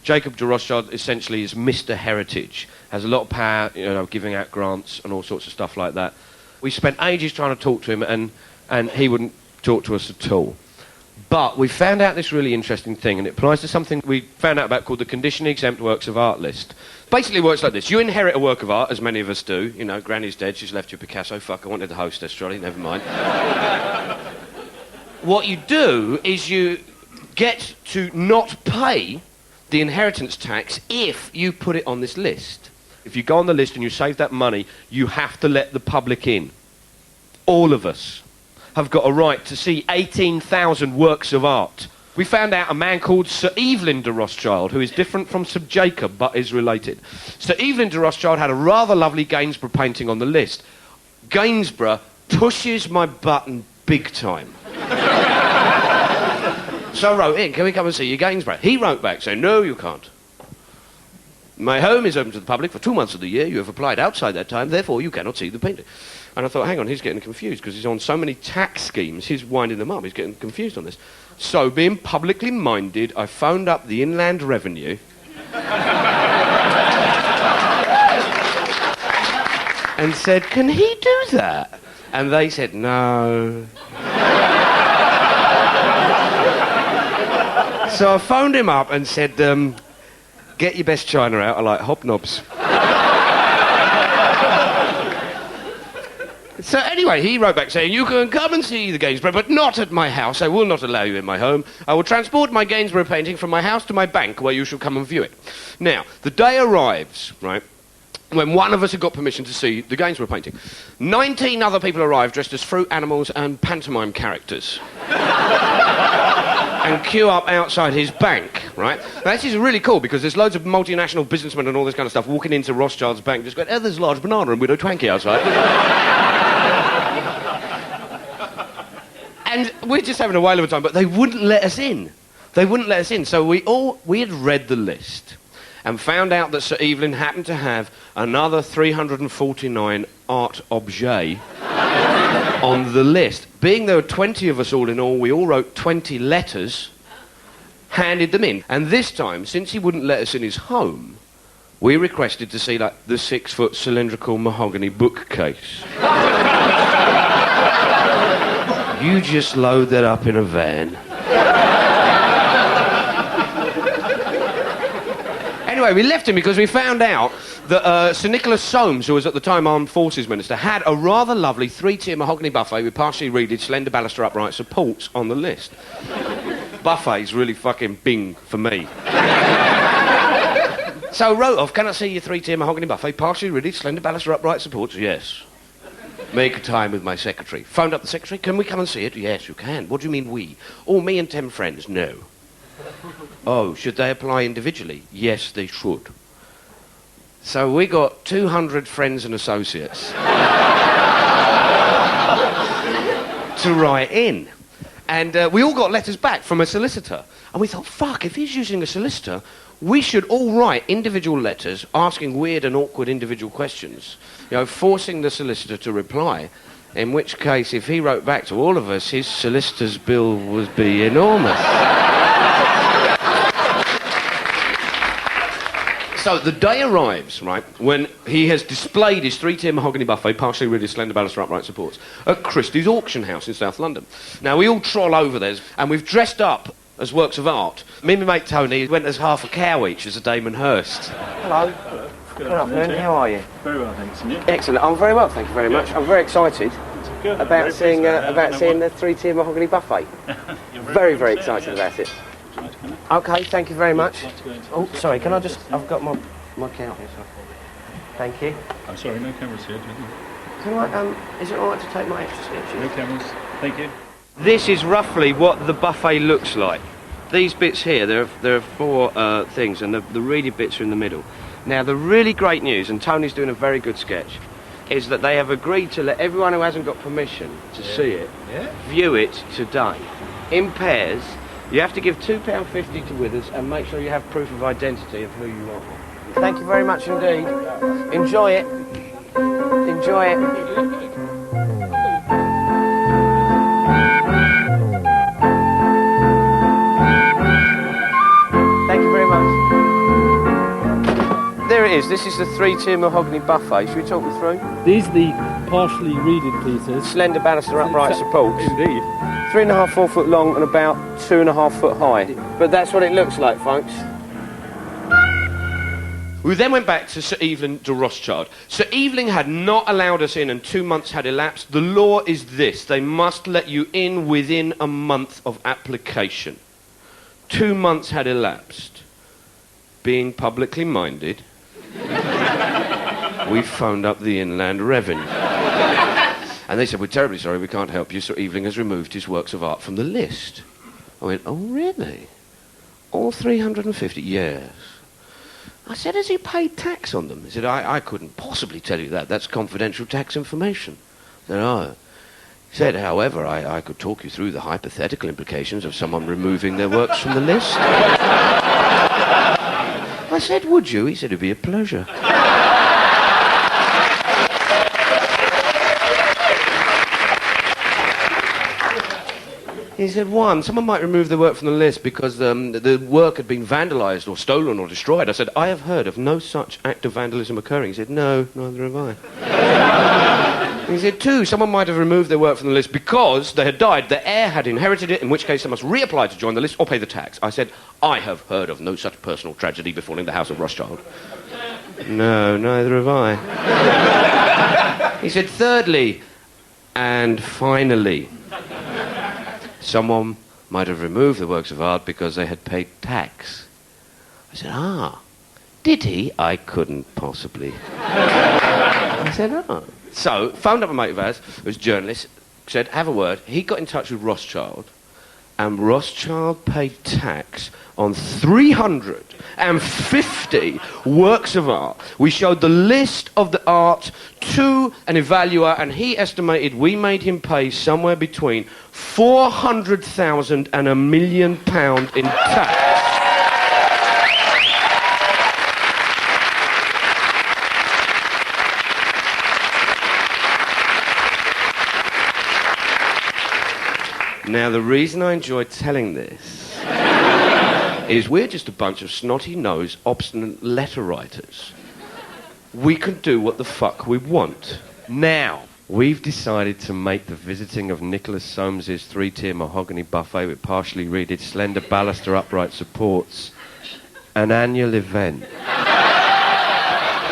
Jacob de Rothschild essentially is Mr. Heritage, has a lot of power, giving out grants and all sorts of stuff like that. We spent ages trying to talk to him, and he wouldn't talk to us at all. But we found out this really interesting thing, and it applies to something we found out about called the conditionally exempt works of art list. Basically it works like this. You inherit a work of art, as many of us do. Granny's dead, she's left you Picasso. Fuck, I wanted the hostess, Charlie, never mind. What you do is you get to not pay the inheritance tax if you put it on this list. If you go on the list and you save that money, you have to let the public in. All of us have got a right to see 18,000 works of art. We found out a man called Sir Evelyn de Rothschild, who is different from Sir Jacob, but is related. Sir Evelyn de Rothschild had a rather lovely Gainsborough painting on the list. Gainsborough pushes my button big time. So I wrote in, can we come and see you, Gainsborough? He wrote back saying, no, you can't. My home is open to the public for 2 months of the year. You have applied outside that time, therefore you cannot see the painting. And I thought, hang on, he's getting confused because he's on so many tax schemes, he's winding them up, he's getting confused on this. So, being publicly minded, I phoned up the Inland Revenue and said, can he do that? And they said, no. So I phoned him up and said, get your best china out, I like hobnobs. So anyway, he wrote back saying, you can come and see the Gainsborough, but not at my house. I will not allow you in my home. I will transport my Gainsborough painting from my house to my bank, where you shall come and view it. Now, the day arrives, right, when one of us had got permission to see the Gainsborough painting. 19 other people arrived dressed as fruit, animals and pantomime characters. And queue up outside his bank, right? Now, this is really cool because there's loads of multinational businessmen and all this kind of stuff walking into Rothschild's bank just going, oh, there's a large banana and Widow Twanky outside. And we're just having a whale of a time, but they wouldn't let us in. They wouldn't let us in. So we had read the list and found out that Sir Evelyn happened to have another 349 art objets on the list. Being there were 20 of us all in all, we all wrote 20 letters, handed them in. And this time, since he wouldn't let us in his home, we requested to see, like, the 6-foot cylindrical mahogany bookcase. You just load that up in a van. Anyway, we left him because we found out that Sir Nicholas Soames, who was at the time Armed Forces Minister, had a rather lovely 3-tier mahogany buffet with partially reeded slender baluster upright supports on the list. Buffet's really fucking bing for me. So I wrote off, can I see your 3-tier mahogany buffet, partially reeded slender baluster upright supports? Yes. Make a time with my secretary. Phoned up the secretary, can we come and see it? Yes, you can. What do you mean we? Oh, me and 10 friends. No. Oh, should they apply individually? Yes, they should. So we got 200 friends and associates to write in. And we all got letters back from a solicitor. And we thought, fuck, if he's using a solicitor, we should all write individual letters asking weird and awkward individual questions, forcing the solicitor to reply, in which case, if he wrote back to all of us, his solicitor's bill would be enormous. So the day arrives, right, when he has displayed his 3-tier mahogany buffet, partially reeded slender baluster upright supports, at Christie's auction house in South London. Now, we all troll over there, and we've dressed up as works of art. Me and my mate Tony went as half a cow each as a Damon Hirst. Hello. Hello. Good afternoon. How are you? Very well, thanks. And you? Excellent. I'm very well, thank you very much. I'm very excited about seeing the 3-tier mahogany buffet. very, very excited about it. Okay, thank you very much. Oh, sorry, can I just... I've got my cow here, so... Thank you. I'm sorry, no cameras here. Can I, is it alright to take my extra sketches? No cameras, thank you. This is roughly what the buffet looks like. These bits here, there are 4 things, and the reeded bits are in the middle. Now, the really great news, and Tony's doing a very good sketch, is that they have agreed to let everyone who hasn't got permission to see it view it today. In pairs. You have to give £2.50 to Withers and make sure you have proof of identity of who you are. Thank you very much indeed. Enjoy it. Enjoy it. Thank you very much. it is. This is the three-tier mahogany buffet. Should we talk you through? These are the partially reeded pieces. Slender baluster upright supports. Indeed. 3.5, 4 foot long and about 2.5 foot high. But that's what it looks like, folks. We then went back to Sir Evelyn de Rothschild. Sir Evelyn had not allowed us in and 2 months had elapsed. The law is this. They must let you in within a month of application. 2 months had elapsed. Being publicly minded, we phoned up the Inland Revenue. And they said, we're terribly sorry, we can't help you. Sir Evelyn has removed his works of art from the list. I went, oh, really? All 350? Yes. I said, has he paid tax on them? He said, I couldn't possibly tell you that. That's confidential tax information. I said, oh. He said, however, I could talk you through the hypothetical implications of someone removing their works from the list. I said, would you? He said, it'd be a pleasure. He said, one, someone might remove their work from the list because the work had been vandalised or stolen or destroyed. I said, I have heard of no such act of vandalism occurring. He said, no, neither have I. He said, two, someone might have removed their work from the list because they had died, their heir had inherited it, in which case they must reapply to join the list or pay the tax. I said, I have heard of no such personal tragedy befalling the House of Rothschild. No, neither have I. He said, thirdly, and finally, someone might have removed the works of art because they had paid tax. I said, did he? I couldn't possibly. I said, So, phoned up a mate of ours, who was a journalist, said, have a word. He got in touch with Rothschild, and Rothschild paid tax on 350 works of art. We showed the list of the art to an evaluator, and he estimated we made him pay somewhere between £400,000 and £1 million in tax. Now, the reason I enjoy telling this is we're just a bunch of snotty-nosed, obstinate letter writers. We can do what the fuck we want. Now, we've decided to make the visiting of Nicholas Soames's three-tier mahogany buffet with partially reeded slender baluster upright supports an annual event.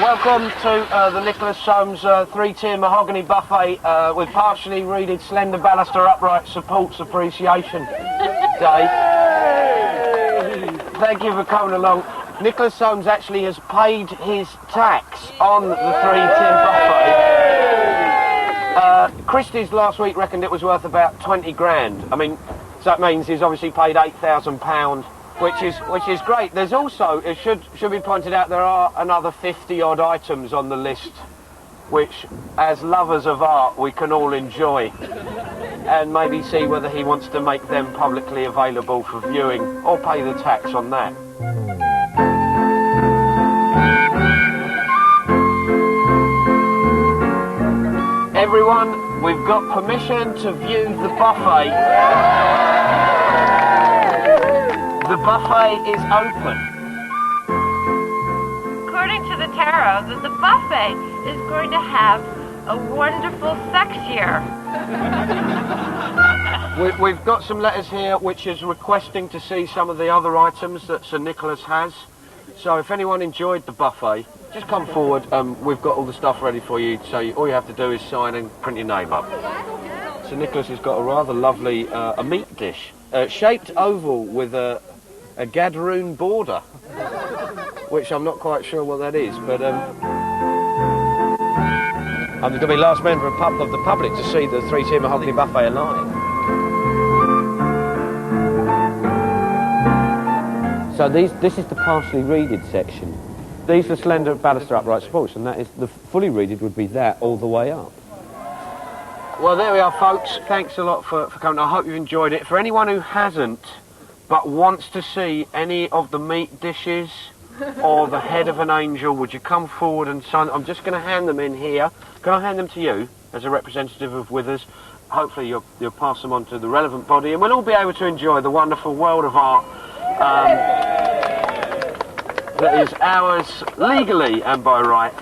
Welcome to the Nicholas Soames three-tier mahogany buffet with partially reeded slender baluster upright supports appreciation day. Thank you for coming along. Nicholas Soames actually has paid his tax on the three-tier buffet. Christie's last week reckoned it was worth about 20 grand. I mean, so that means he's obviously paid £8,000. Which is great. There's also, it should be pointed out, there are another 50-odd items on the list which, as lovers of art, we can all enjoy and maybe see whether he wants to make them publicly available for viewing or pay the tax on that. Everyone, we've got permission to view the buffet. The buffet is open. According to the tarot, the buffet is going to have a wonderful sex year. We've got some letters here which is requesting to see some of the other items that Sir Nicholas has. So if anyone enjoyed the buffet, just come forward. We've got all the stuff ready for you, so all you have to do is sign and print your name up. Sir Nicholas has got a rather lovely a meat dish, shaped oval with a gadroon border, which I'm not quite sure what that is, but I'm going to be the last member of the public to see the three-tier mahogany buffet alive. So this is the partially reeded section. These are slender baluster upright supports, and that is the fully reeded would be that all the way up. Well, there we are, folks. Thanks a lot for coming. I hope you've enjoyed it. For anyone who hasn't, but wants to see any of the meat dishes or the head of an angel, would you come forward and sign? I'm just going to hand them in here. Can I hand them to you as a representative of Withers? Hopefully you'll pass them on to the relevant body, and we'll all be able to enjoy the wonderful world of art that is ours legally and by right.